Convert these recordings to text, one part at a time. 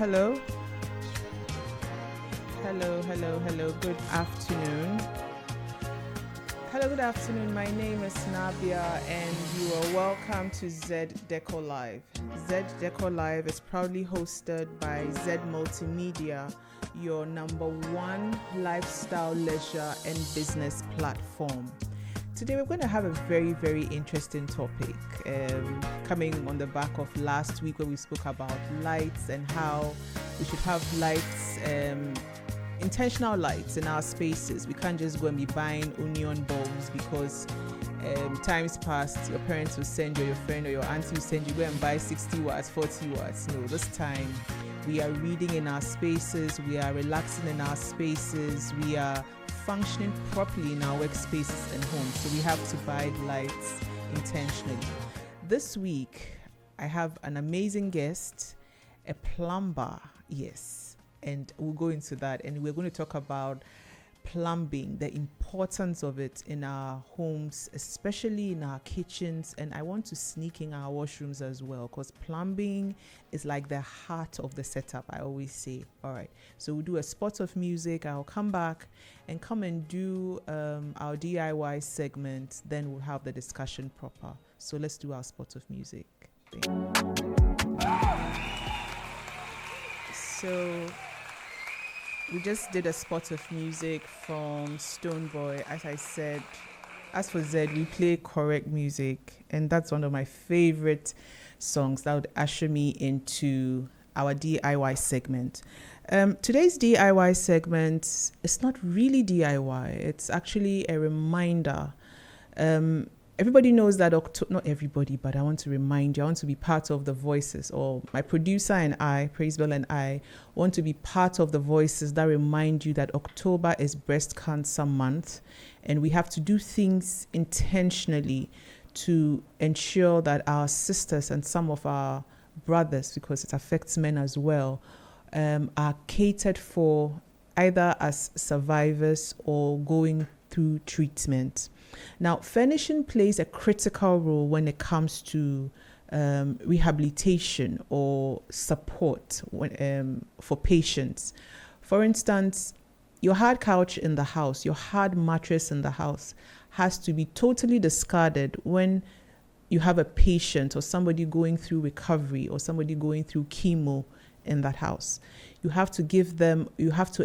Hello. Hello. Good afternoon. Hello, good afternoon. My name is Nabia, and you are welcome to Z Deco Live. Z Deco Live is proudly hosted by Z Multimedia, your number one lifestyle, leisure, and business platform. Today we're going to have a very, very interesting topic coming on the back of last week where we spoke about lights and how we should have lights, intentional lights in our spaces. We can't just go and be buying onion bulbs because times past your parents will send you, or your friend or your auntie will send you, go and buy 60 watts, 40 watts. No, this time we are reading in our spaces, we are relaxing in our spaces, we are functioning properly in our workspaces and homes. So we have to buy lights intentionally. This week, I have an amazing guest, a plumber, yes, and we'll go into that. And we're going to talk about plumbing, the importance of it in our homes, especially in our kitchens, and I want to sneak in our washrooms as well, because plumbing is like the heart of the setup, I always say. All right, so we'll do a spot of music. I'll come back and do our DIY segment, then we'll have the discussion proper. So let's do our spot of music thing. So we just did a spot of music from Stoneboy. As I said, as for Z, we play correct music, and that's one of my favorite songs that would usher me into our DIY segment. Today's DIY segment is not really DIY. It's actually a reminder. Everybody knows that not everybody, but I want to remind you, I want to be part of the voices, or my producer and I, Praisebell and I, want to be part of the voices that remind you that October is Breast Cancer Month, and we have to do things intentionally to ensure that our sisters and some of our brothers, because it affects men as well, are catered for either as survivors or going through treatment. Now, furnishing plays a critical role when it comes to rehabilitation or support for patients. For instance, your hard couch in the house, your hard mattress in the house has to be totally discarded when you have a patient or somebody going through recovery or somebody going through chemo in that house. You have to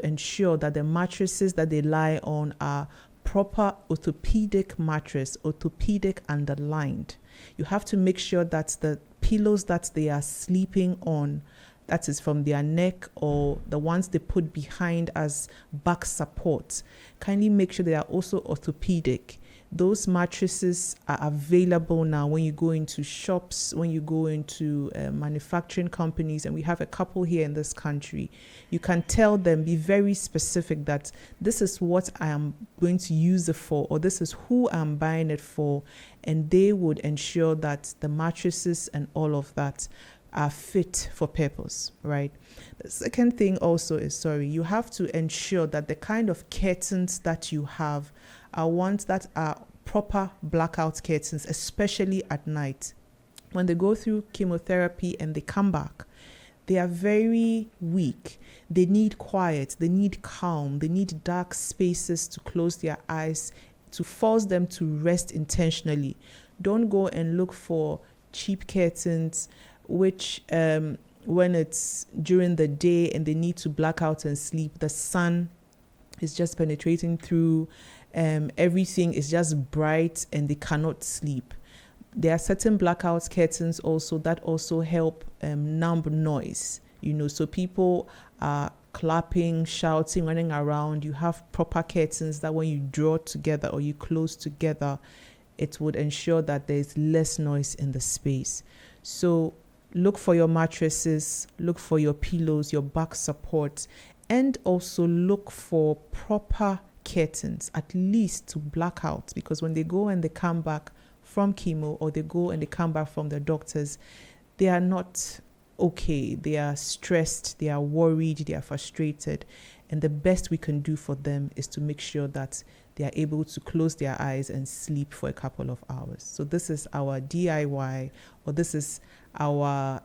ensure that the mattresses that they lie on are proper orthopedic mattress, orthopedic underlined. You have to make sure that the pillows that they are sleeping on, that is from their neck or the ones they put behind as back support, kindly make sure they are also orthopedic. Those mattresses are available now when you go into shops, when you go into manufacturing companies, and we have a couple here in this country. You can tell them, be very specific that this is what I am going to use it for, or this is who I'm buying it for, and they would ensure that the mattresses and all of that are fit for purpose, right? The second thing also is, you have to ensure that the kind of curtains that you have are ones that are proper blackout curtains, especially at night. When they go through chemotherapy and they come back, they are very weak. They need quiet, they need calm, they need dark spaces to close their eyes, to force them to rest intentionally. Don't go and look for cheap curtains, which when it's during the day and they need to black out and sleep, the sun is just penetrating through, everything is just bright and they cannot sleep. There are certain blackout curtains also that also help numb noise, so people are clapping, shouting, running around. You have proper curtains that when you draw together or you close together, it would ensure that there's less noise in the space. So look for your mattresses, look for your pillows, your back support, and also look for proper curtains, at least to black out, because when they go and they come back from chemo or they go and they come back from the doctors, they are not okay. They are stressed, they are worried, they are frustrated. And the best we can do for them is to make sure that they are able to close their eyes and sleep for a couple of hours. So this is our DIY, or this is our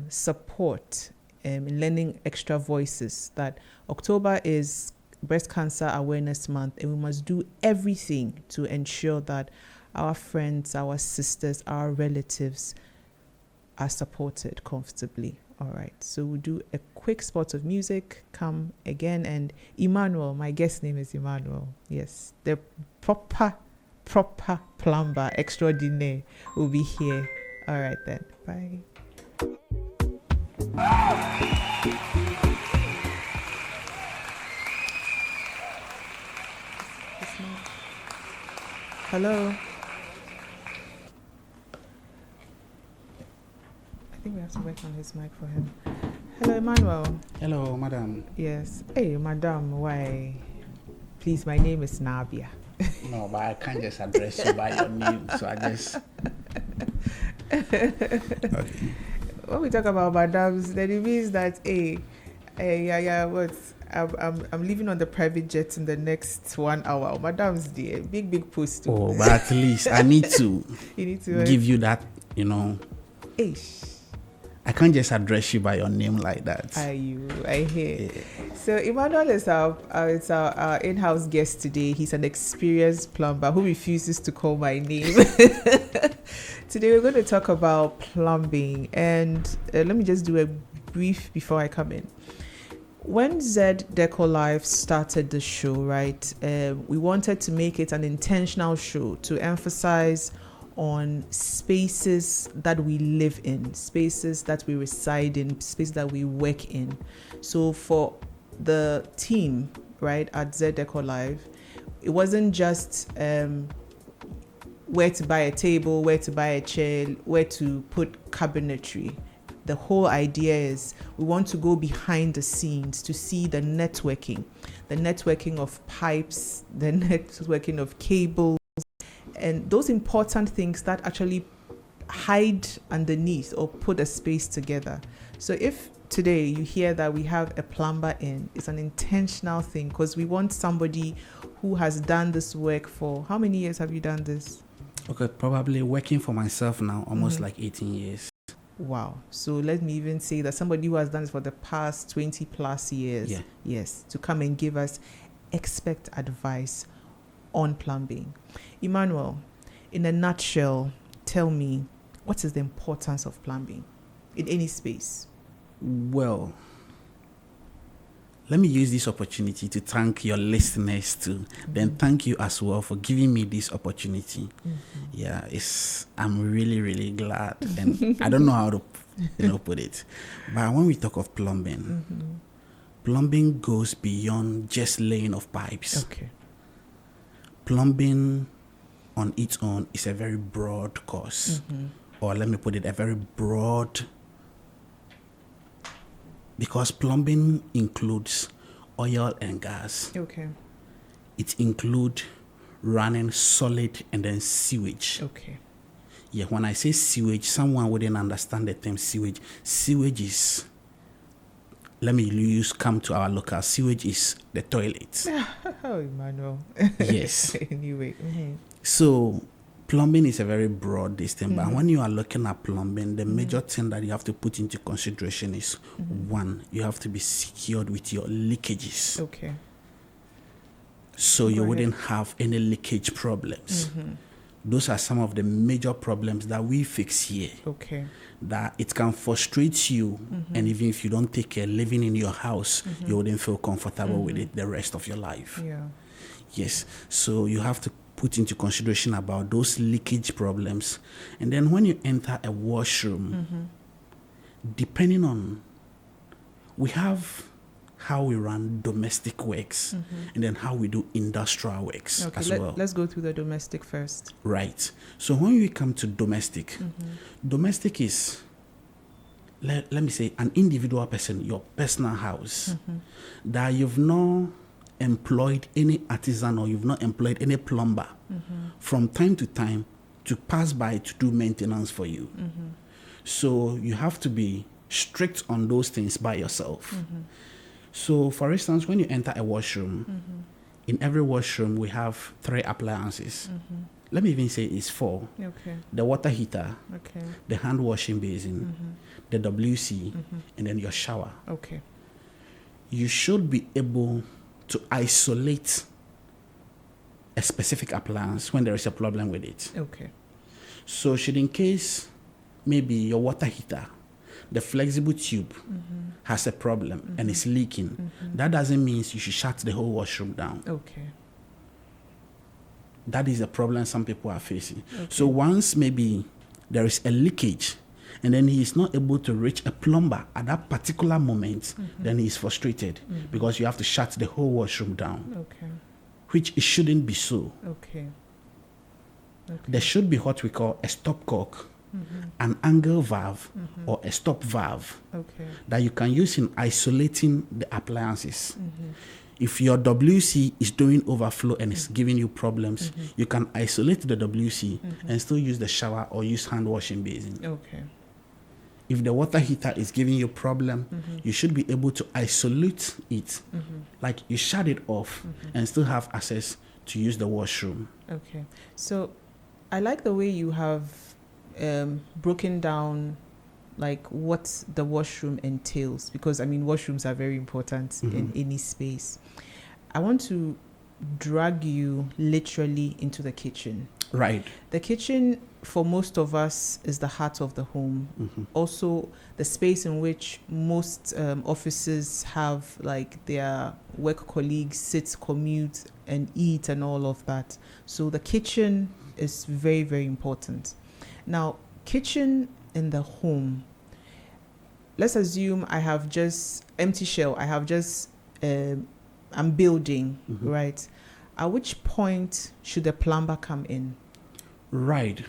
support in lending extra voices, that October is Breast Cancer Awareness Month, and we must do everything to ensure that our friends, our sisters, our relatives are supported comfortably. All right, so we'll do a quick spot of music, come again, and Emmanuel, my guest name is Emmanuel. Yes, the proper plumber extraordinaire will be here. All right then, bye. Hello. I think we have to work on his mic for him. Hello, Emmanuel. Hello, madam. Yes. Hey, madam, why? Please, my name is Nabia. No, but I can't just address you by your name, so I just... Okay. When we talk about madams, then it means that, what? I'm leaving on the private jet in the next 1 hour. Madam's there. Big post. Oh, but at least I need to, you need to give you that, Ish. I can't just address you by your name like that. I hear. Yeah. So Emmanuel is our in-house guest today. He's an experienced plumber who refuses to call my name. Today we're going to talk about plumbing, and let me just do a brief before I come in. When Z Deco Live started the show, right, we wanted to make it an intentional show to emphasize on spaces that we live in, spaces that we reside in, spaces that we work in. So for the team, right, at Z Deco Live, it wasn't just where to buy a table, where to buy a chair, where to put cabinetry. The whole idea is we want to go behind the scenes to see the networking of pipes, the networking of cables, and those important things that actually hide underneath or put a space together. So if today you hear that we have a plumber in, it's an intentional thing, because we want somebody who has done this work for, how many years have you done this? Okay, probably working for myself now, almost like 18 years. Wow. So let me even say that somebody who has done this for the past 20 plus years, Yeah. Yes, to come and give us expert advice on plumbing. Emmanuel, in a nutshell, tell me, what is the importance of plumbing in any space? Well, let me use this opportunity to thank your listeners too. Then thank you as well for giving me this opportunity. Yeah, I'm really, really glad. And I don't know how to put it. But when we talk of plumbing, plumbing goes beyond just laying of pipes. Okay. Plumbing on its own is a very broad course. Or let me put it, a very broad, because plumbing includes oil and gas. Okay. It includes running solid and then sewage. Okay. Yeah, when I say sewage, someone wouldn't understand the term sewage. Sewage is, come to our local, sewage is the toilet. Oh, Emmanuel. Yes. Anyway. So plumbing is a very broad thing, but when you are looking at plumbing, the major thing that you have to put into consideration is one, you have to be secured with your leakages. Okay. So you wouldn't have any leakage problems. Those are some of the major problems that we fix here. Okay. That it can frustrate you, and even if you don't take care living in your house, you wouldn't feel comfortable with it the rest of your life. Yeah. Yes. So you have to put into consideration about those leakage problems. And then when you enter a washroom, depending on, we have how we run domestic works and then how we do industrial works as well. Let's go through the domestic first. Right. So when we come to domestic, domestic is, let me say, an individual person, your personal house, that you've not employed any artisan or you've not employed any plumber from time to time to pass by to do maintenance for you. So you have to be strict on those things by yourself. So for instance, when you enter a washroom, in every washroom we have 3 appliances. let me even say it's 4. Okay. The water heater, Okay. the hand washing basin, the WC, and then your shower. Okay. You should be able to isolate a specific appliance when there is a problem with it. Okay. So should in case maybe your water heater, the flexible tube has a problem and it's leaking, that doesn't mean you should shut the whole washroom down. Okay. That is a problem some people are facing. Okay. So once maybe there is a leakage and then he is not able to reach a plumber at that particular moment, then he is frustrated because you have to shut the whole washroom down, Okay. which it shouldn't be so. Okay. Okay. There should be what we call a stopcock, an angle valve, or a stop valve Okay. that you can use in isolating the appliances. If your WC is doing overflow and it's giving you problems, you can isolate the WC and still use the shower or use hand washing basin. Okay. If the water heater is giving you problem, you should be able to isolate it, like you shut it off and still have access to use the washroom. Okay. So I like the way you have broken down like what the washroom entails, because I mean washrooms are very important in any space. I want to drag you literally into the kitchen. Right. The kitchen for most of us is the heart of the home. Also the space in which most offices have like their work colleagues sit, commute and eat and all of that. So the kitchen is very, very important. Now, kitchen in the home, let's assume I have just empty shell. I have just, I'm building, right? At which point should the plumber come in? Right.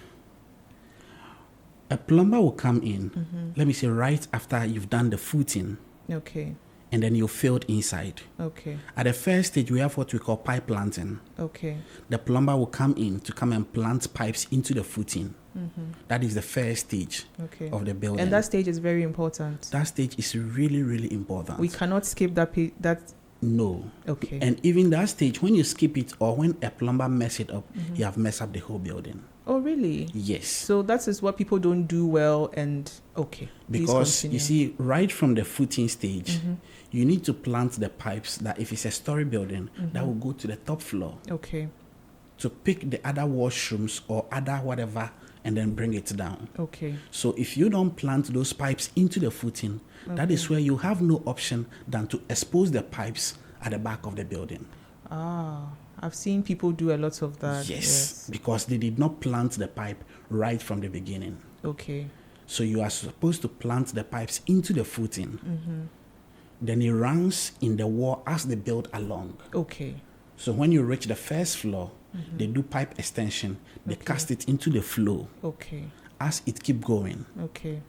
A plumber will come in, let me say, right after you've done the footing. Okay. And then you filled inside. Okay. At the first stage, we have what we call pipe planting. Okay. The plumber will come in to come and plant pipes into the footing. That is the first stage of the building. And that stage is very important. That stage is really, really important. We cannot skip that. No. Okay. And even that stage, when you skip it or when a plumber mess it up, you have messed up the whole building. Oh, really? Yes. So that is what people don't do well. And okay. Because you see, right from the footing stage, you need to plant the pipes that if it's a story building, that will go to the top floor. Okay. To pick the other washrooms or other whatever and then bring it down. Okay. So if you don't plant those pipes into the footing, that is where you have no option than to expose the pipes at the back of the building. Ah, I've seen people do a lot of that. Yes, because they did not plant the pipe right from the beginning. Okay. So you are supposed to plant the pipes into the footing. Then it runs in the wall as they build along. Okay. So when you reach the first floor, they do pipe extension. They cast it into the floor. Okay. As it keep going. Okay.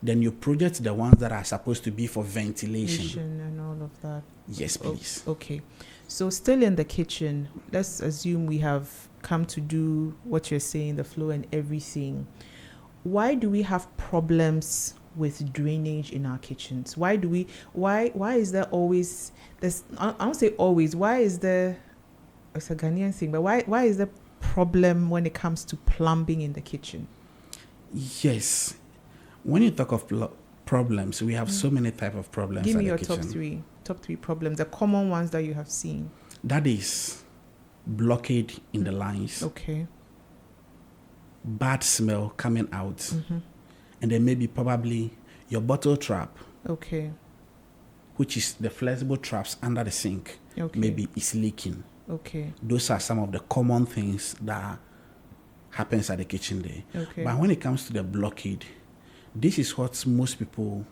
Then you project the ones that are supposed to be for ventilation. And all of that. Yes, please. Okay. So still in the kitchen, let's assume we have come to do what you're saying, the flow and everything. Why do we have problems with drainage in our kitchens? Why is there always this? I don't say always. Why is there? It's a Ghanaian thing, but why is there problem when it comes to plumbing in the kitchen? Yes. When you talk of problems, we have so many type of problems. Give me at your the kitchen. top three problems, the common ones that you have seen. That is blockade in the lines. Okay. Bad smell coming out. And then maybe probably your bottle trap. Okay. Which is the flexible traps under the sink. Okay. Maybe it's leaking. Okay. Those are some of the common things that happens at the kitchen there. Okay. But when it comes to the blockade, this is what most people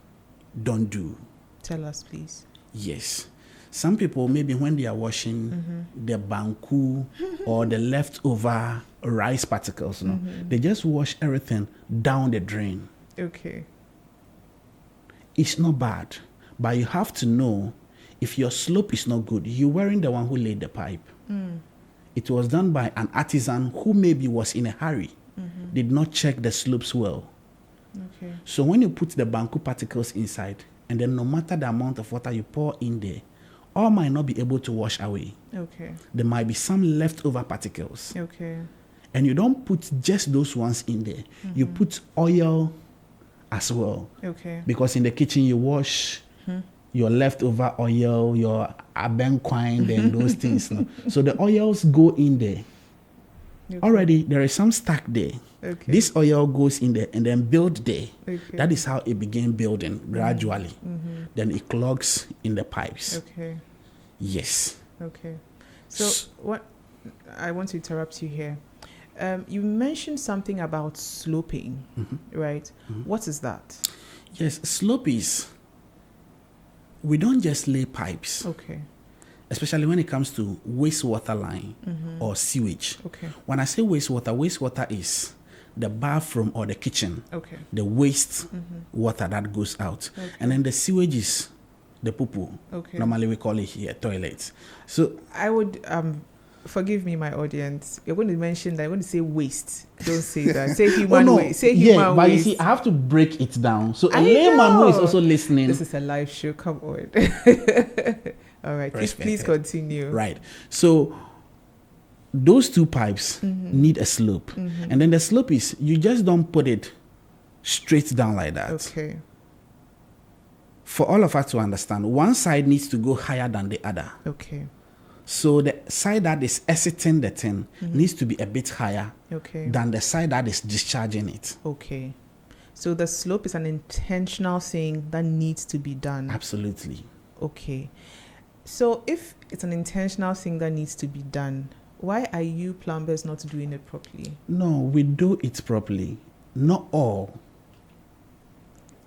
don't do. Tell us, please. Yes. Some people, maybe when they are washing the banku or the leftover rice particles, they just wash everything down the drain. Okay. It's not bad, but you have to know if your slope is not good, you weren't the one who laid the pipe. It was done by an artisan who maybe was in a hurry, did not check the slopes well. Okay. So when you put the banku particles inside, and then no matter the amount of water you pour in there, all might not be able to wash away. Okay. There might be some leftover particles. Okay. And you don't put just those ones in there. You put oil as well. Okay. Because in the kitchen you wash your leftover oil, your abenquine, and those things. No? So the oils go in there. Okay. Already, there is some stack there. Okay. This oil goes in there and then build there. Okay. That is how it began building gradually. Then it clogs in the pipes. Okay. Yes. Okay. So what I want to interrupt you here. You mentioned something about sloping, right? What is that? Yes, slope is, we don't just lay pipes, Okay. especially when it comes to wastewater line or sewage. Okay. When I say wastewater is the bathroom or the kitchen, Okay. the waste water that goes out. Okay. And then the sewage is the poo-poo. Okay. Normally we call it here toilets. So I would forgive me, my audience. You're going to mention that. I'm going to say waste. Don't say that. Say human waste. Say human but waste. you see, I have to break it down. So a I layman who is know. also listening. This is a live show. Come on. All right. Please continue. Right. So those two pipes need a slope. And then the slope is, you just don't put it straight down like that. Okay. For all of us to understand, one side needs to go higher than the other. Okay. So the side that is exiting the thing needs to be a bit higher Okay. than the side that is discharging it. Okay. So the slope is an intentional thing that needs to be done. Absolutely. Okay. So if it's an intentional thing that needs to be done, why are you plumbers not doing it properly? No, we do it properly. Not all.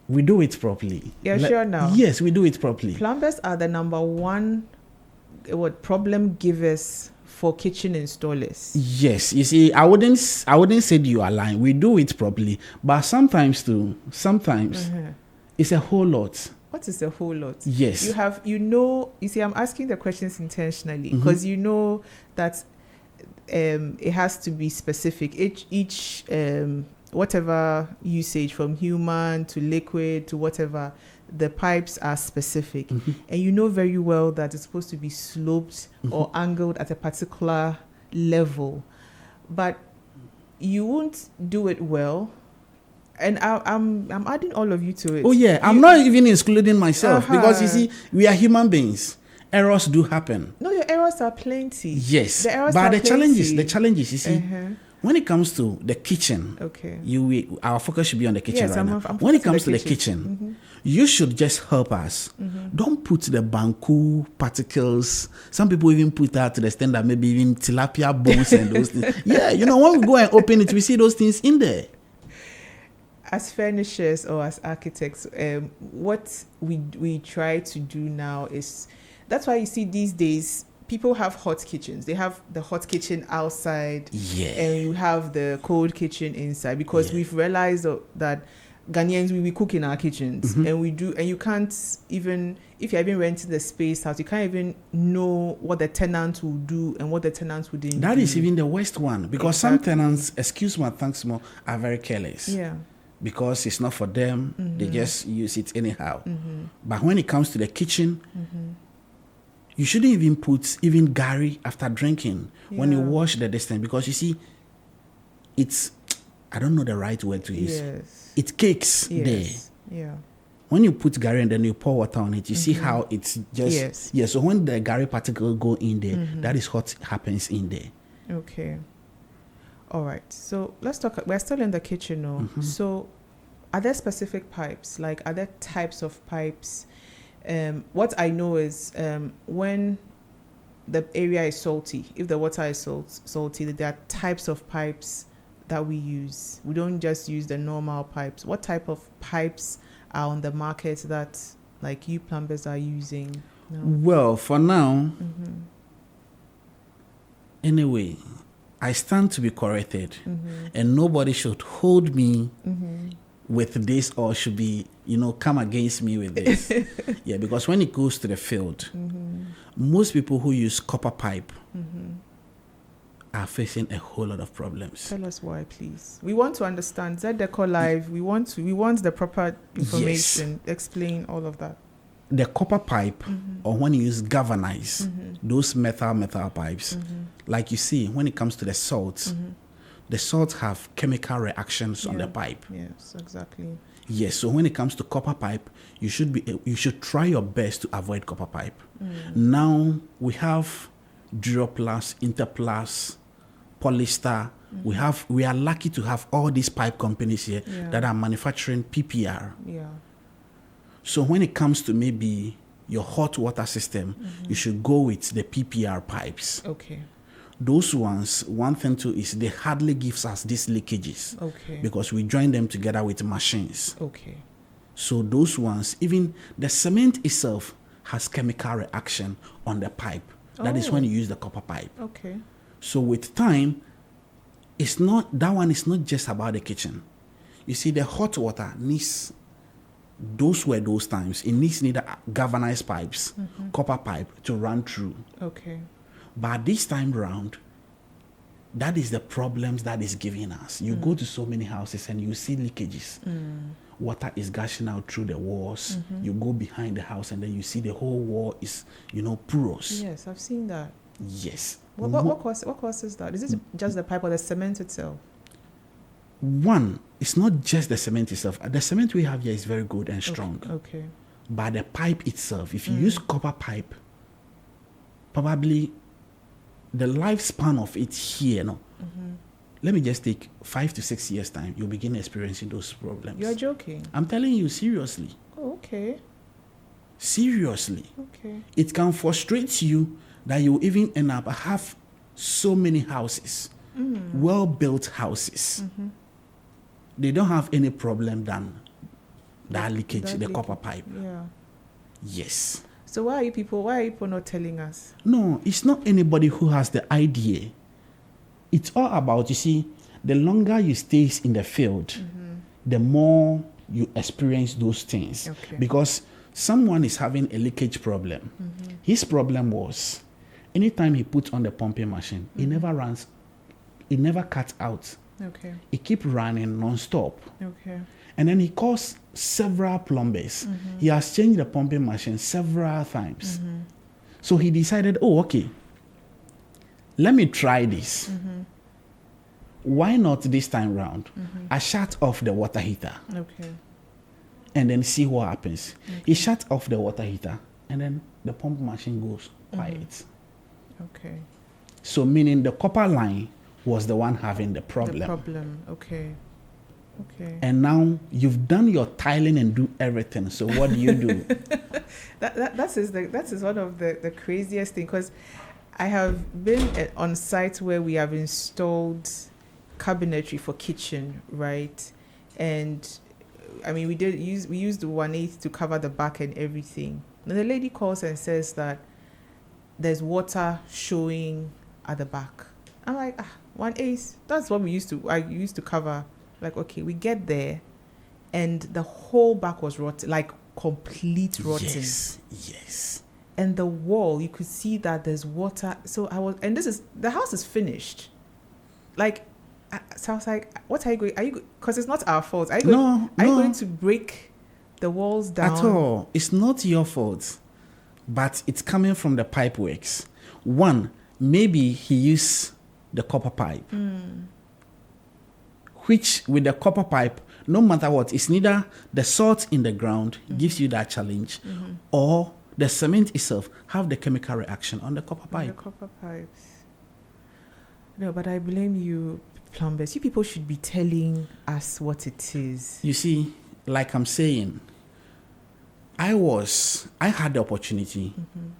We do it properly. You're sure now? Yes, we do it properly. Plumbers are the number one problem givers for kitchen installers. Yes, you see, I wouldn't say you are lying. We do it properly, but sometimes it's a whole lot. What is a whole lot? Yes. You see, I'm asking the questions intentionally because you know that it has to be specific. Each whatever usage, from human to liquid to whatever, the pipes are specific. And you know very well that it's supposed to be sloped or angled at a particular level. But you won't do it well. And I'm adding all of you to it. Oh yeah, I'm not even excluding myself because you see, we are human beings. Errors do happen. No, your errors are plenty. Yes, the errors but are the challenges, you see, when it comes to the kitchen, okay, our focus should be on the kitchen yes, right now. When it comes to the kitchen, you should just help us. Don't put the banku particles. Some people even put that to the extent that maybe even tilapia bones and those things. Yeah, when we go and open it, we see those things in there. As furnishers or as architects, what we try to do now is, that's why you see these days people have hot kitchens. They have the hot kitchen outside, and you have the cold kitchen inside, because we've realized that Ghanaians, we cook in our kitchens, and we do, and you can't even, if you're even renting the space house, you can't even know what the tenant will do and what the tenants wouldn't do. That is even the worst one, because some tenants, excuse my thanks more, are very careless. Yeah. Because it's not for them, they just use it anyhow. But when it comes to the kitchen, you shouldn't even put even Gary after drinking when you wash the distance, because you see, it's, I don't know the right word to use. Yes. It cakes there. Yeah. When you put Gary and then you pour water on it, you see how it's just, so when the Gary particle go in there, that is what happens in there. Okay. All right. So let's talk. We're still in the kitchen now. So, are there specific pipes? Like, are there types of pipes? What I know is when the area is salty, if the water is salty, there are types of pipes that we use. We don't just use the normal pipes. What type of pipes are on the market that, like, you plumbers are using? No. Well, for now, anyway, I stand to be corrected, and nobody should hold me with this, or should be, come against me with this. Yeah, because when it goes to the field, most people who use copper pipe are facing a whole lot of problems. Tell us why, please. We want to understand. ZDeco Live, we want the proper information. Yes. Explain all of that. The copper pipe, or when you use galvanized, those metal pipes, like you see, when it comes to the salt, the salts have chemical reactions on the pipe. Yes, exactly. Yes, so when it comes to copper pipe, you should try your best to avoid copper pipe. Now we have Duroplast, Interplast, Polystar. We are lucky to have all these pipe companies here that are manufacturing PPR. Yeah. So when it comes to maybe your hot water system, you should go with the PPR pipes. Okay. Those ones, one thing too is they hardly gives us these leakages. Okay. Because we join them together with machines. Okay. So those ones, even the cement itself has chemical reaction on the pipe. That is when you use the copper pipe. Okay. So with time, that one is not just about the kitchen. You see, the hot water needs, those were those times, it needs neither galvanized pipes, copper pipe to run through. Okay. But this time round, that is the problems that is giving us. You go to so many houses and you see leakages. Water is gushing out through the walls. You go behind the house and then you see the whole wall is, porous. Yes, I've seen that. Yes. What causes that? Is it just the pipe or the cement itself? One, it's not just the cement itself. The cement we have here is very good and strong. Okay. But the pipe itself, if you use copper pipe, probably the lifespan of it here, let me just take 5 to 6 years time, you'll begin experiencing those problems. You're joking. I'm telling you seriously. Oh, okay. Seriously. Okay. It can frustrate you that you even end up have so many houses, well-built houses. They don't have any problem than that leakage, the copper pipe. Yeah. Yes. So why are people not telling us? No, it's not anybody who has the idea. It's all about, you see, the longer you stay in the field, the more you experience those things. Okay. Because someone is having a leakage problem. His problem was, anytime he puts on the pumping machine, it never runs, it never cuts out. Okay. It keeps running non-stop. Okay. And then he calls several plumbers. He has changed the pumping machine several times. So he decided, okay, let me try this. Why not this time round? I shut off the water heater. Okay. And then see what happens. He shut off the water heater and then the pump machine goes quiet. Okay. So meaning the copper line was the one having the problem. The problem. Okay. Okay. And now you've done your tiling and do everything. So what do you do? That is one of the craziest thing, because I have been on sites where we have installed cabinetry for kitchen, right? And I mean, we used the 1/8 to cover the back and everything. And the lady calls and says that there's water showing at the back. I'm like, 1/8. That's what I used to cover. Like, okay, we get there, and the whole back was rotten, like complete rotten. Yes. And the wall, you could see that there's water. So the house is finished. Like, so I was like, what are you going? Because it's not our fault. Are you going to break the walls down? At all. It's not your fault, but it's coming from the pipe works. One, maybe he used the copper pipe. Which with the copper pipe, no matter what, it's neither the salt in the ground gives you that challenge, or the cement itself have the chemical reaction on the copper pipe. The copper pipes. No, but I blame you, plumbers. You people should be telling us what it is. You see, like I'm saying, I had the opportunity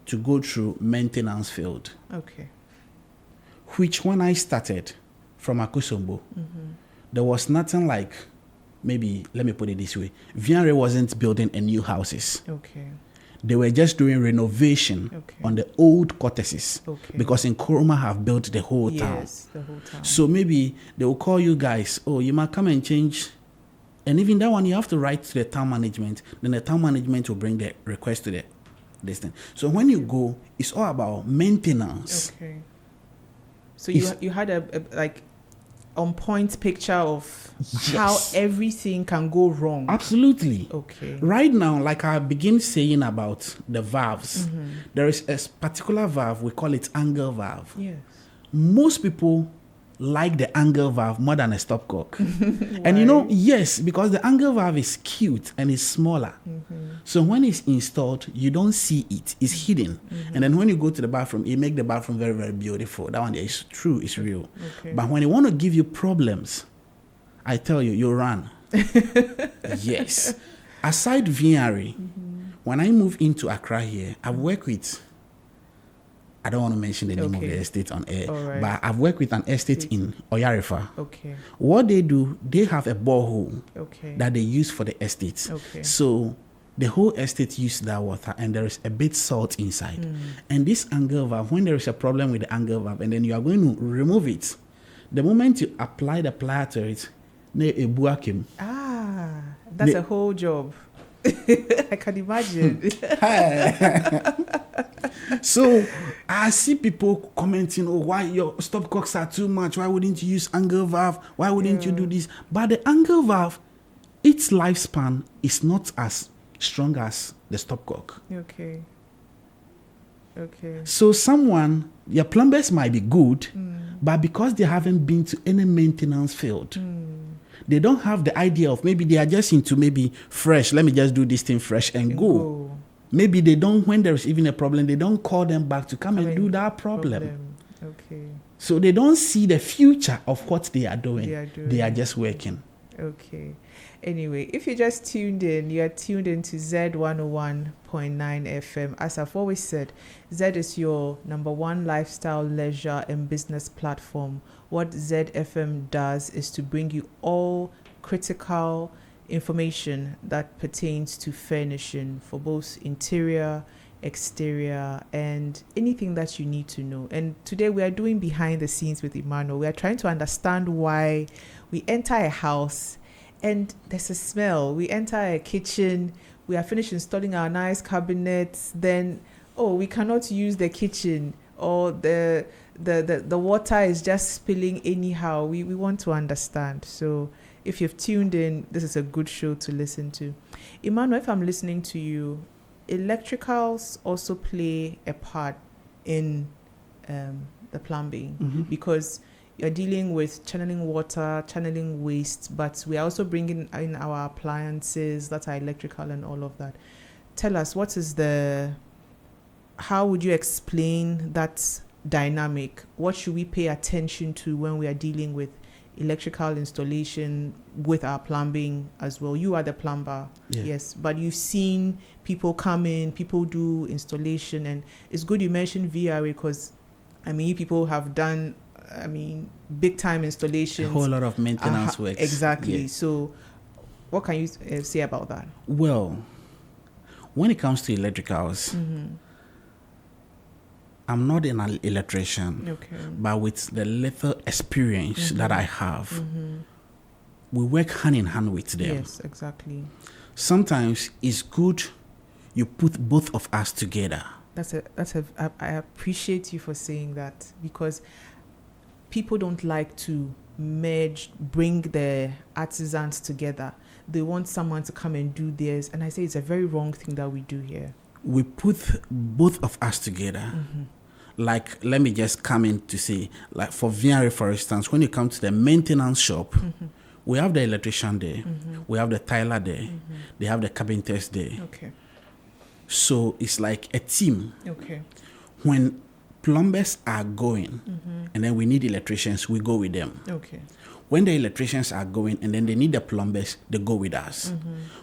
to go through maintenance field. Okay. Which when I started from Akusombo, there was nothing like, maybe, let me put it this way, VRA wasn't building a new houses. Okay. They were just doing renovation on the old cottages. Okay. Because in Nkrumah have built the whole town. Yes, the whole town. So maybe they will call you guys, you might come and change. And even that one, you have to write to the town management. Then the town management will bring the request to this thing. So when you go, it's all about maintenance. Okay. So you had a like on point picture of how everything can go wrong. Absolutely. Okay. Right now, like I begin saying about the valves, there is a particular valve, we call it angle valve. Yes. Most people like the angle valve more than a stopcock. And you know, yes, because the angle valve is cute and it's smaller. So when it's installed, you don't see it. It's hidden. And then when you go to the bathroom, it makes the bathroom very, very beautiful. That one is true, it's real. But when it want to give you problems, I tell you, you run. Yes. Aside VRA, when I moved into Accra here, I've worked with, I don't want to mention the name of the estate on air, but I've worked with an estate in Oyarifa. What they do, they have a borehole that they use for the estate. So the whole estate uses that water, and there is a bit salt inside. And this angle valve, when there is a problem with the angle valve, and then you are going to remove it, the moment you apply the plier to it, that's a whole job. I can imagine. So I see people commenting, oh, why your stopcocks are too much? Why wouldn't you use angle valve? Why wouldn't you do this? But the angle valve, its lifespan is not as strong as the stopcock. So your plumbers might be good, but because they haven't been to any maintenance field, they don't have the idea of, maybe they are just into maybe fresh. Let me just do this thing fresh and go. Maybe they don't, when there's even a problem, they don't call them back to come and do that problem. So they don't see the future of what they are doing. They are just working. Anyway, if you just tuned in, you are tuned into Z101.9 FM. As I've always said, Z is your number one lifestyle, leisure, and business platform. What ZFM does is to bring you all critical information that pertains to furnishing for both interior, exterior, and anything that you need to know. And today we are doing behind the scenes with Emmanuel. We are trying to understand why we enter a house and there's a smell. We enter a kitchen, we are finished installing our nice cabinets, then we cannot use the kitchen, or the water is just spilling anyhow. We want to understand. So if you've tuned in, this is a good show to listen to. Emmanuel, if I'm listening to you, electricals also play a part in the plumbing, because you're dealing with channeling water, channeling waste, but we are also bringing in our appliances that are electrical and all of that. Tell us, how would you explain that dynamic? What should we pay attention to when we are dealing with electrical installation with our plumbing as well? You are the plumber, yes, but you've seen people come in, people do installation, and it's good you mentioned VRA, because you people have done big time installations, a whole lot of maintenance work. Exactly. Yes. So what can you say about that? Well, when it comes to electricals, I'm not an electrician, but with the little experience that I have, we work hand in hand with them. Yes, exactly. Sometimes it's good you put both of us together. I appreciate you for saying that, because people don't like to bring the artisans together. They want someone to come and do theirs, and I say it's a very wrong thing that we do here. We put both of us together. Like, let me just come in to say, like for VRA, for instance, when you come to the maintenance shop, we have the electrician there, we have the tiler there, they have the carpenters there. So it's like a team. When plumbers are going, and then we need electricians, we go with them. When the electricians are going and then they need the plumbers, they go with us.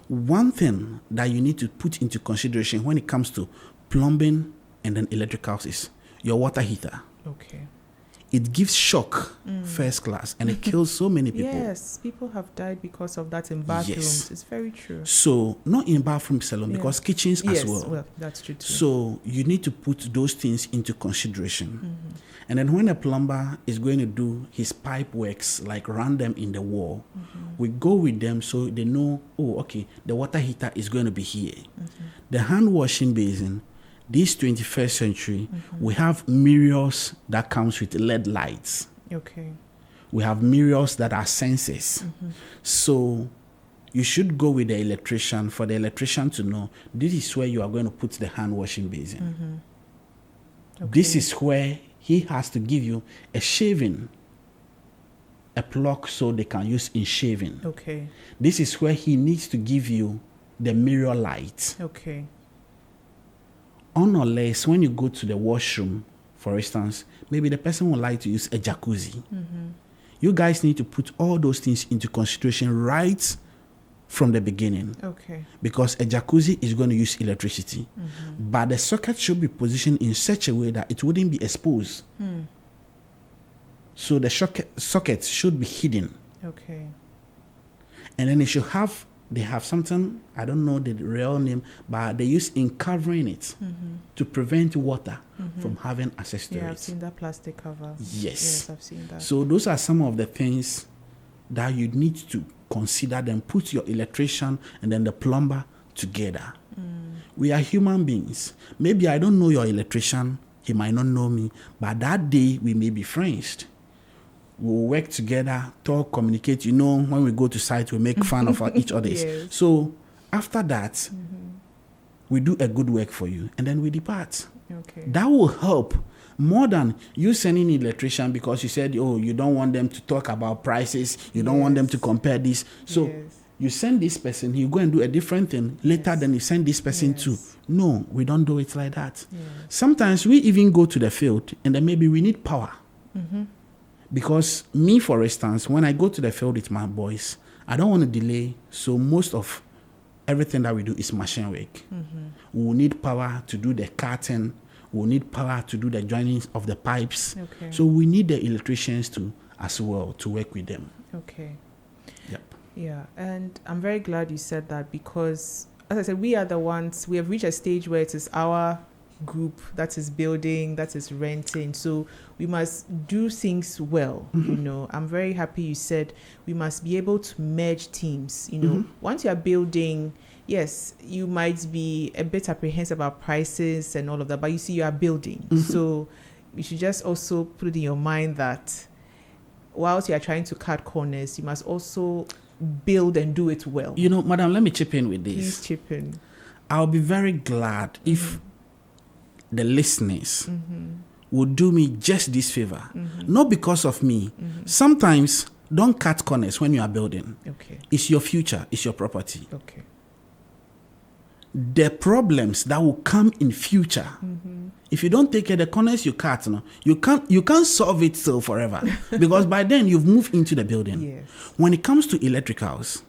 One thing that you need to put into consideration when it comes to plumbing and then electricals is your water heater. It gives shock, first class, and it kills so many people. Yes, people have died because of that in bathrooms. Yes. It's very true. So, not in bathrooms alone, because kitchens as well. Well, that's true too. So, you need to put those things into consideration. And then when a plumber is going to do his pipe works, like run them in the wall, we go with them so they know, the water heater is going to be here. The hand washing basin, this 21st century, we have mirrors that comes with LED lights. We have mirrors that are sensors. So you should go with the electrician for the electrician to know this is where you are going to put the hand washing basin. This is where he has to give you a shaving a plug so they can use in shaving. Okay. This is where he needs to give you the mirror light. Okay. Unless when you go to the washroom, for instance, maybe the person would like to use a jacuzzi. Mm-hmm. You guys need to put all those things into consideration right from the beginning. Okay. Because a jacuzzi is going to use electricity. Mm-hmm. But the socket should be positioned in such a way that it wouldn't be exposed. Mm. So the socket should be hidden. Okay. And then they have something, I don't know the real name, but they use in covering it to prevent water from having access to it. Yeah, I've seen that plastic cover. Yes, I've seen that. So those are some of the things that you need to consider. Then put your electrician and then the plumber together. We are human beings. Maybe I don't know your electrician, he might not know me, but that day we may be friends. We'll work together, talk, communicate. You know, when we go to site, we make fun of each other. Yes. So after that, we do a good work for you, and then we depart. Okay. That will help more than you sending an electrician because you said, oh, you don't want them to talk about prices. You don't want them to compare this. So you send this person, you go and do a different thing. Later, then you send this person too. No, we don't do it like that. Sometimes we even go to the field, and then maybe we need power. Because me, for instance, when I go to the field with my boys, I don't want to delay. So most of everything that we do is machine work. We will need power to do the cutting. We will need power to do the joining of the pipes. Okay. So we need the electricians to as well to work with them. Okay. Yep. Yeah, and I'm very glad you said that because, as I said, we are the ones, we have reached a stage where it is our group that is building, that is renting. So we must do things well. You know, I'm very happy you said we must be able to merge teams. You know, once you are building, yes, you might be a bit apprehensive about prices and all of that, but you see, you are building. So you should just also put it in your mind that whilst you are trying to cut corners, you must also build and do it well. You know, madam, let me chip in with this. Please chip in. I'll be very glad if the listeners would do me just this favor. Not because of me. Sometimes don't cut corners when you are building. Okay. It's your future. It's your property. Okay. The problems that will come in future, if you don't take care of the corners you cut, no, you can't solve it still forever. Because by then you've moved into the building. Yes. When it comes to electricals,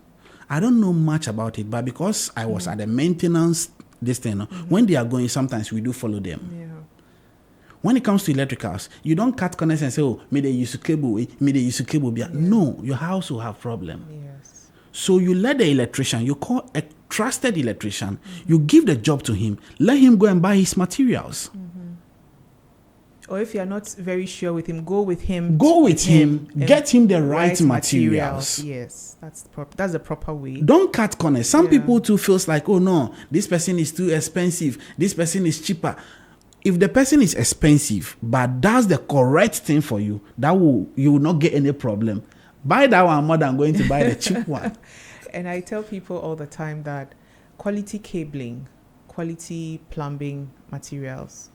I don't know much about it, but because I was at the maintenance this thing, when they are going, sometimes we do follow them. Yeah. When it comes to electricals, you don't cut corners and say, oh, may they use a cable, may they use a cable. No, your house will have problem. Yes. So you let the electrician, you call a trusted electrician, you give the job to him, let him go and buy his materials. Or if you are not very sure with him, go with him. Get him the right materials. Yes, that's the proper way. Don't cut corners. Some people too feels like, oh no, this person is too expensive. This person is cheaper. If the person is expensive but does the correct thing for you, you will not get any problem. Buy that one more than going to buy the cheap one. And I tell people all the time that quality cabling, quality plumbing materials,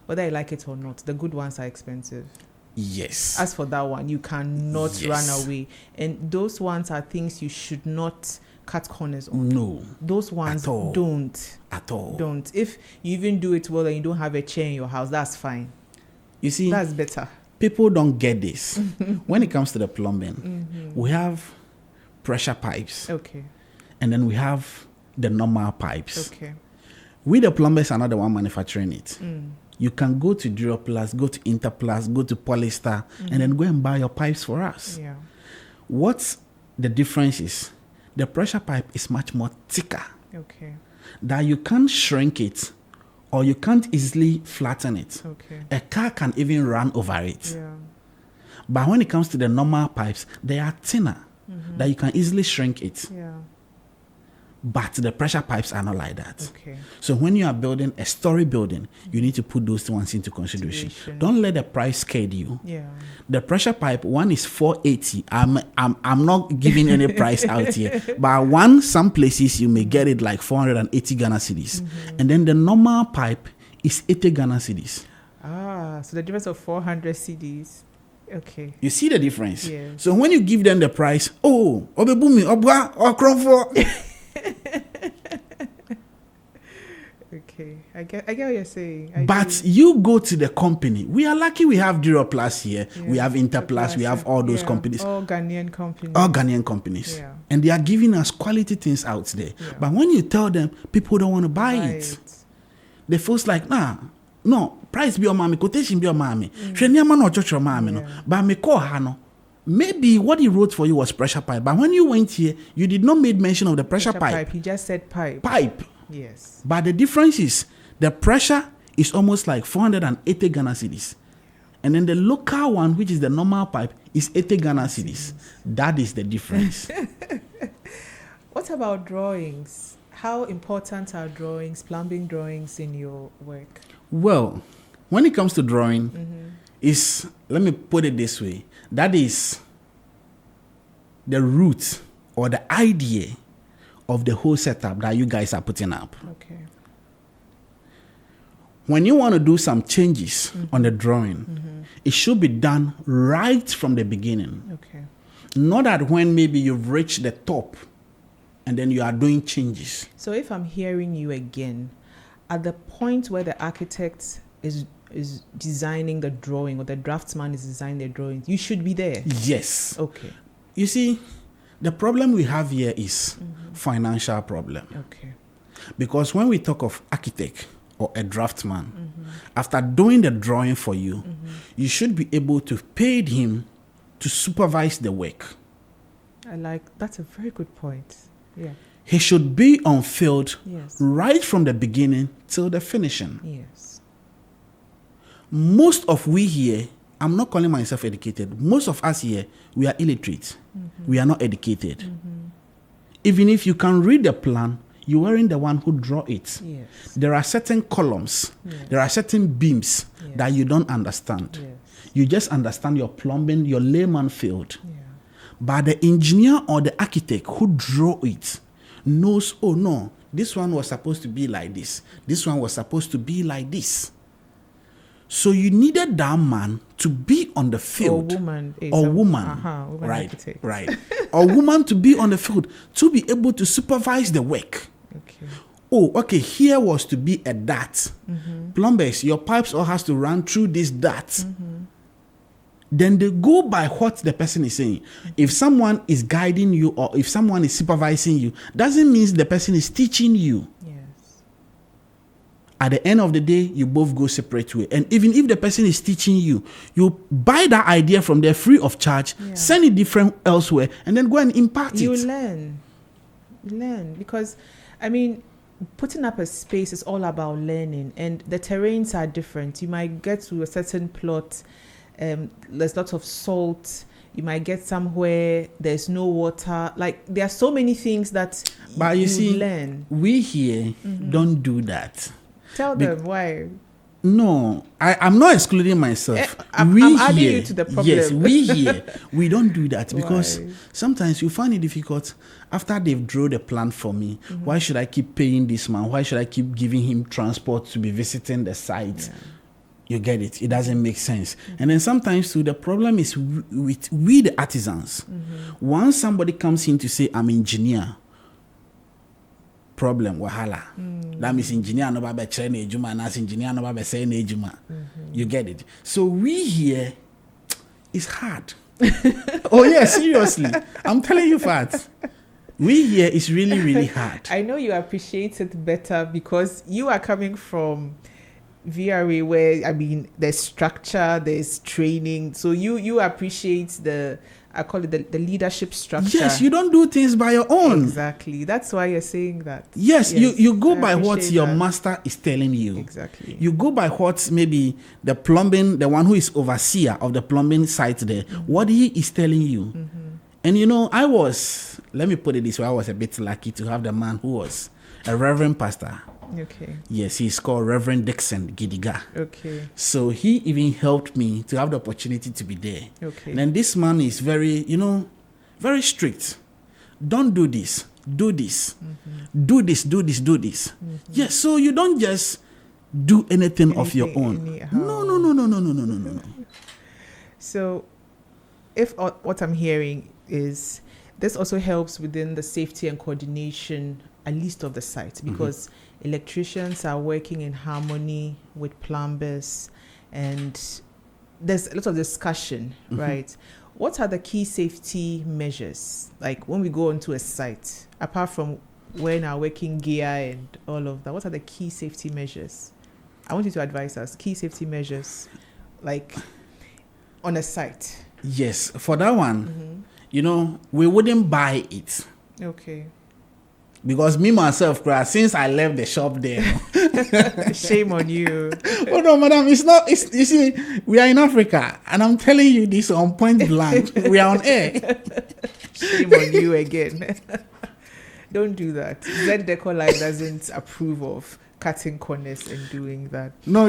whether you like it or not, the good ones are expensive. Yes. As for that one, you cannot run away. And those ones are things you should not cut corners on. No. Those ones don't. At all. Don't. If you even do it well and you don't have a chair in your house, that's fine. You see, that's better. People don't get this. When it comes to the plumbing, we have pressure pipes. Okay. And then we have the normal pipes. Okay. We, the plumbers, are not the one manufacturing it. You can go to Duroplast, go to Interplast, go to Polystar, and then go and buy your pipes for us. Yeah. What's the difference is the pressure pipe is much more thicker. Okay. That you can't shrink it or you can't easily flatten it. Okay. A car can even run over it. Yeah. But when it comes to the normal pipes, they are thinner that you can easily shrink it. Yeah. But the pressure pipes are not like that. Okay. So when you are building a story building, you need to put those ones into consideration. Don't let the price scare you. Yeah. The pressure pipe, one is 480. I'm not giving any price out here. But some places you may get it like 480 Ghana cedis. And then the normal pipe is 80 Ghana cedis. So the difference of 400 cedis. Okay. You see the difference? Yes. So when you give them the price, oh, obebumi, obwa, okromfo. Okay. I get what you're saying. But you go to the company. We are lucky we have Duroplus here. Yeah, We have Interplus. We have all those companies. All Ghanaian companies. All Ghanaian companies. Yeah. And they are giving us quality things out there. Yeah. But when you tell them, people don't want to buy it. They feel like, no, price be your mommy, quotation be your mommy. But me call Hano. Maybe what he wrote for you was pressure pipe. But when you went here, you did not make mention of the pressure pipe. He just said pipe. Pipe. Yes. But the difference is the pressure is almost like 480 Ghana cedis. And then the local one, which is the normal pipe, is 80 Ghana cedis. That is the difference. What about drawings? How important are drawings, plumbing drawings in your work? Well, when it comes to drawing, let me put it this way, that is the root or the idea of the whole setup that you guys are putting up. Okay. When you want to do some changes on the drawing, it should be done right from the beginning. Okay. Not that when maybe you've reached the top and then you are doing changes. So if I'm hearing you again, at the point where the architect is designing the drawing or the draftsman is designing the drawing, you should be there. Yes. Okay. You see, the problem we have here is financial problem. Okay. Because when we talk of architect or a draftsman, after doing the drawing for you, you should be able to pay him to supervise the work. That's a very good point. Yeah. He should be on field right from the beginning till the finishing. Yes. Most of we here, I'm not calling myself educated. Most of us here, we are illiterate. We are not educated. Even if you can read the plan, you weren't the one who draw it. Yes. There are certain columns, there are certain beams that you don't understand. Yes. You just understand your plumbing, your layman field. Yeah. But the engineer or the architect who drew it knows, oh no, this one was supposed to be like this. This one was supposed to be like this. So you needed that man to be on the field. Or woman. Right, right. Or woman to be on the field to be able to supervise the work. Okay. Oh, okay, here was to be a dart. Plumbers, your pipes all has to run through this dart. Then they go by what the person is saying. If someone is guiding you or if someone is supervising you, doesn't mean the person is teaching you. Yes. At the end of the day, you both go separate way. And even if the person is teaching you, you buy that idea from there free of charge, send it different elsewhere, and then go and impart it. You learn. Because, I mean, putting up a space is all about learning, and the terrains are different. You might get to a certain plot, there's lots of salt. You might get somewhere there's no water. Like, there are so many things that but you see, learn. We here don't do that. Tell them why. No, I'm not excluding myself. I'm adding you to the problem. Yes, we here, we don't do that because sometimes you find it difficult. After they've drawn the plan for me, why should I keep paying this man? Why should I keep giving him transport to be visiting the site? Yeah. You get it? It doesn't make sense. And then sometimes too, the problem is with we the artisans. Once somebody comes in to say, I'm engineer, problem, wahala. That means engineer no ba train ejuma, and as engineer no ba say ejuma. You get it? So we here, it's hard. Oh yeah, seriously. I'm telling you facts. We here is really, really hard. I know you appreciate it better because you are coming from VRA where, I mean, there's structure, there's training. So you appreciate I call it the leadership structure. Yes, you don't do things by your own. Exactly. That's why you're saying that. Yes, you go by what your master is telling you. Exactly. You go by what maybe the plumbing, the one who is overseer of the plumbing site there, what he is telling you. And you know, let me put it this way, I was a bit lucky to have the man who was a reverend pastor. Okay. Yes, he's called Reverend Dixon Gidiga. Okay. So he even helped me to have the opportunity to be there. Okay. And then this man is very, very strict. Don't do this. Do this. Do this, do this, do this. Yes, so you don't just do anything of your own. Anyhow. No. So if what I'm hearing is this also helps within the safety and coordination, at least of the site, because electricians are working in harmony with plumbers, and there's a lot of discussion, right? What are the key safety measures? Like when we go onto a site, apart from wearing our working gear and all of that, what are the key safety measures? I want you to advise us, key safety measures, like on a site. Yes, for that one, we wouldn't buy it. Okay. Because me myself, since I left the shop there. Shame on you. Oh no, madam, it's not. You see, we are in Africa, and I'm telling you this on point blank. We are on air. Shame on you again. Don't do that. Z Decor Life doesn't approve of cutting corners and doing that. No.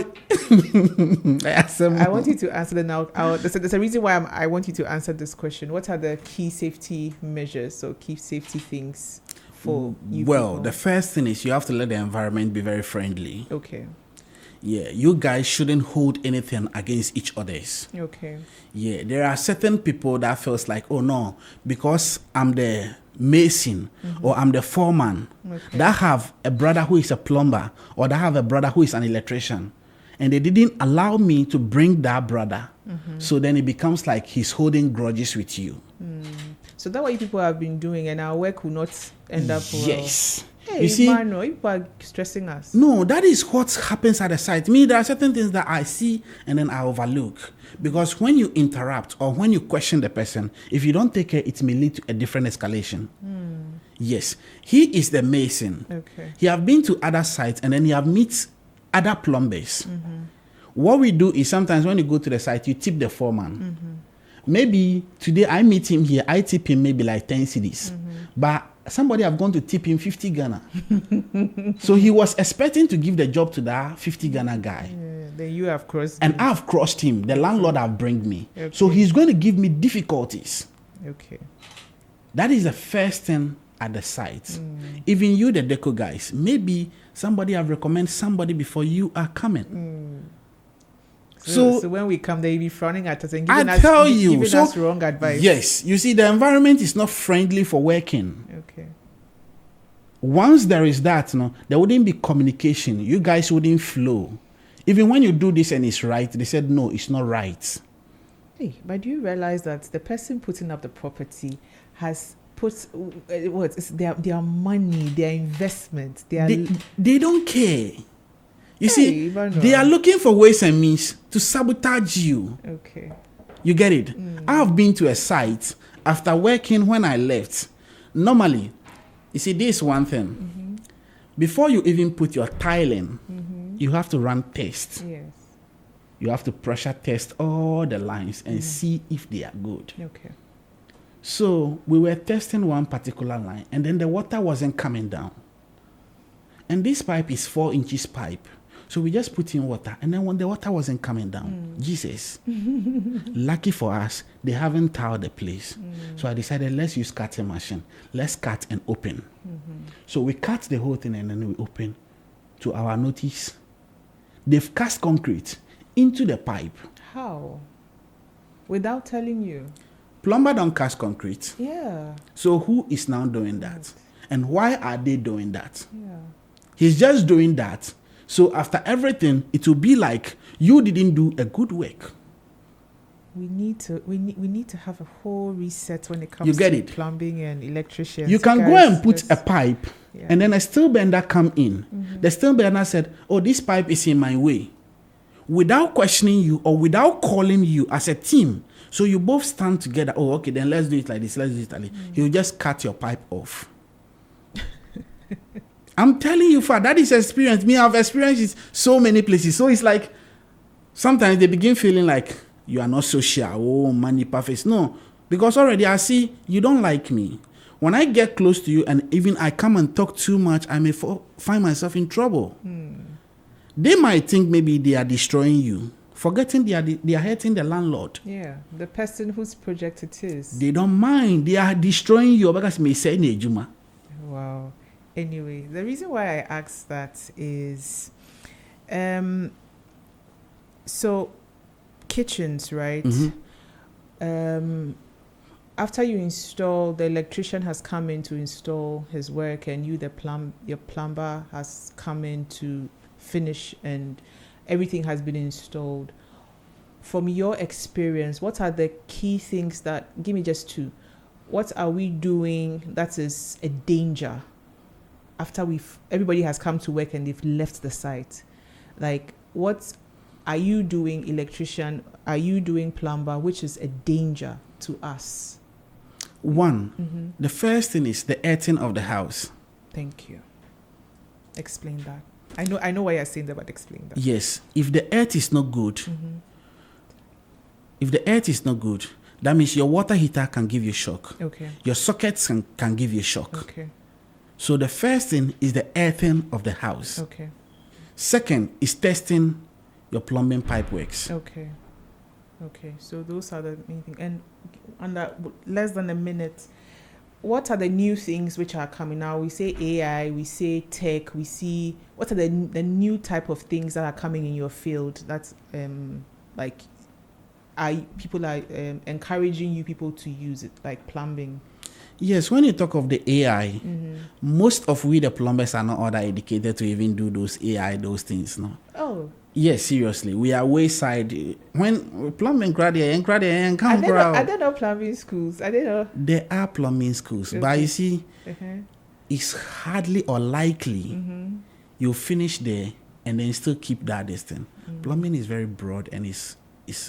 I want you to answer now. There's a reason why I want you to answer this question. What are the key safety measures or key safety things for you? Well, people? the first thing is you have to let the environment be very friendly. Okay. Yeah, you guys shouldn't hold anything against each others. Okay. Yeah, there are certain people that feels like, oh no, because I'm the mason or I'm the foreman, that have a brother who is a plumber or that have a brother who is an electrician, and they didn't allow me to bring that brother. So then it becomes like he's holding grudges with you. So that's what you people have been doing, and our work will not end up well. Yes. Hey, you see, Emmanuel, you people are stressing us. No, that is what happens at the site. Me, there are certain things that I see and then I overlook. Because when you interrupt or when you question the person, if you don't take care, it may lead to a different escalation. Yes. He is the mason. Okay. He have been to other sites and then he have met other plumbers. What we do is sometimes when you go to the site, you tip the foreman. Maybe today I meet him here, I tip him maybe like 10 cedis. But somebody have gone to tip him 50 Ghana. So he was expecting to give the job to that 50 Ghana guy. Then you have crossed. And I've crossed him. The landlord have bring me. Okay. So he's going to give me difficulties. Okay. That is the first thing at the site. Even you, the deco guys, maybe somebody have recommended somebody before you are coming. So when we come there, you'll be frowning at us and giving us wrong advice. Yes. You see, the environment is not friendly for working. Okay. Once there is that, there wouldn't be communication. You guys wouldn't flow. Even when you do this and it's right, they said, no, it's not right. Hey, but do you realize that the person putting up the property has put their money, their investment, they don't care. You see, Emmanuel, they are looking for ways and means to sabotage you. Okay. You get it? I have been to a site after working when I left. Normally, you see, this one thing. Before you even put your tile in, you have to run tests. Yes. You have to pressure test all the lines and see if they are good. Okay. So we were testing one particular line and then the water wasn't coming down. And this pipe is 4 inches pipe. So we just put in water. And then when the water wasn't coming down, Jesus, lucky for us, they haven't tiled the place. So I decided, let's use cutting machine. Let's cut and open. So we cut the whole thing and then we open. To our notice, they've cast concrete into the pipe. How? Without telling you? Plumber don't cast concrete. Yeah. So who is now doing that? And why are they doing that? Yeah. He's just doing that. So after everything, it will be like you didn't do a good work. We need to have a whole reset when it comes to plumbing and electricians. You can go and put a pipe and then a steel bender come in. The steel bender said, oh, this pipe is in my way. Without questioning you or without calling you as a team. So you both stand together. Oh, okay, then let's do it like this. Let's do it like this. He'll just cut your pipe off. I'm telling you, that is experience. Me, I've experienced it so many places. So it's like, sometimes they begin feeling like you are not social. Oh, money perfect. No, because already I see you don't like me. When I get close to you and even I come and talk too much, I may find myself in trouble. They might think maybe they are destroying you, forgetting they are hurting the landlord. Yeah, the person whose project it is. They don't mind. They are destroying you because may say Nejuma. Wow. Anyway, the reason why I asked that is, so kitchens, right? After you install, the electrician has come in to install his work, and your plumber has come in to finish, and everything has been installed. From your experience, what are the key things that, give me just two, what are we doing that is a danger after everybody has come to work and they've left the site? Like, what are you doing, electrician? Are you doing plumber, which is a danger to us? One, the first thing is the earthing of the house. Thank you. Explain that. I know why you're saying that, but explain that. Yes. If the earth is not good, that means your water heater can give you shock. Okay. Your sockets can give you shock. Okay. So the first thing is the earthing of the house. Okay. Second is testing your plumbing pipe works. Okay. So those are the main things. And under less than a minute, what are the new things which are coming now? We say AI, we say tech, we see what are the new type of things that are coming in your field that people are encouraging you people to use it, like plumbing? Yes, when you talk of the AI, most of we the plumbers are not other educated to even do those things, no. Oh. Yes, seriously, we are wayside. When plumbing graduate and come I don't know plumbing schools. I don't know. There are plumbing schools, okay. But you see, it's hardly or likely you finish there and then still keep that distance. Plumbing is very broad and it's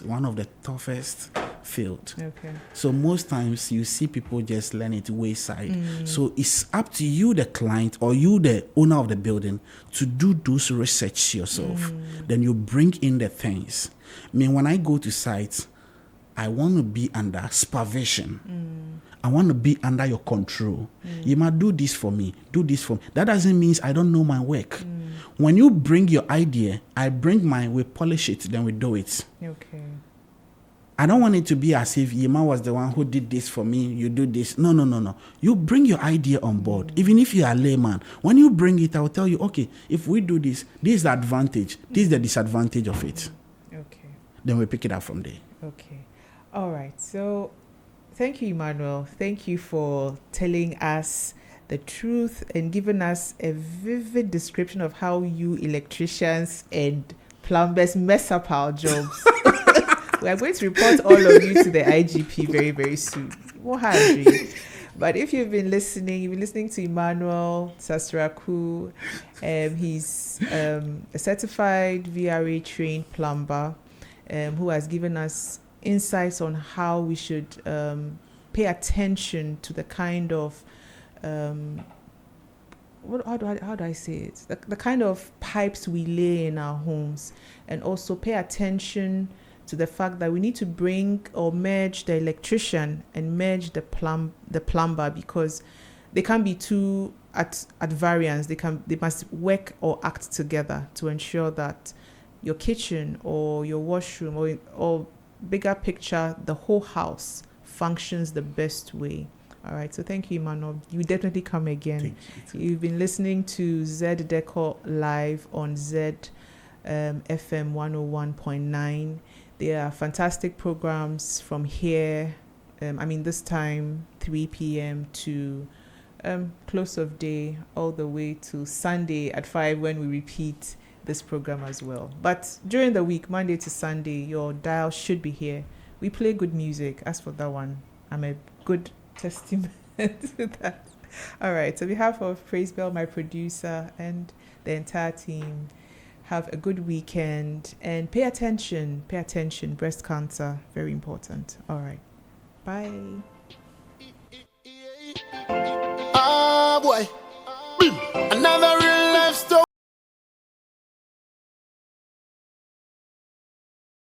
one of the toughest field. Okay. So most times you see people just learn it wayside. So it's up to you, the client, or you, the owner of the building, to do those research yourself. Then you bring in the things. I mean, when I go to sites, I want to be under supervision. I want to be under your control. You might do this for me, do this for me. That doesn't mean I don't know my work. When you bring your idea, I bring mine, we polish it, then we do it. Okay. I don't want it to be as if Yema was the one who did this for me, you do this. No. You bring your idea on board. Even if you are a layman, when you bring it, I will tell you, okay, if we do this, this is the advantage, this is the disadvantage of it. Okay. Then we pick it up from there. Okay. All right. So thank you, Emmanuel. Thank you for telling us the truth and giving us a vivid description of how you electricians and plumbers mess up our jobs. We are going to report all of you to the IGP very, very soon. But if you've been listening to Emmanuel Sasraku. He's a certified VRA trained plumber who has given us insights on how we should pay attention to the kind of how do I say it? The kind of pipes we lay in our homes, and also pay attention to the fact that we need to bring or merge the electrician and merge the plumber, because they can't be two at variance. They must work or act together to ensure that your kitchen or your washroom or bigger picture, the whole house functions the best way. All right, so thank you, Emmanuel. You definitely come again. You've been listening to Z Decor live on Z FM 101.9. There are fantastic programs from here. This time 3 p.m. to close of day, all the way to Sunday at 5 when we repeat this program as well. But during the week, Monday to Sunday, your dial should be here. We play good music. As for that one, I'm a good testament to that. All right, so on behalf of Praise Bell, my producer, and the entire team, have a good weekend and pay attention. Breast cancer, very important. All right, bye. Boy.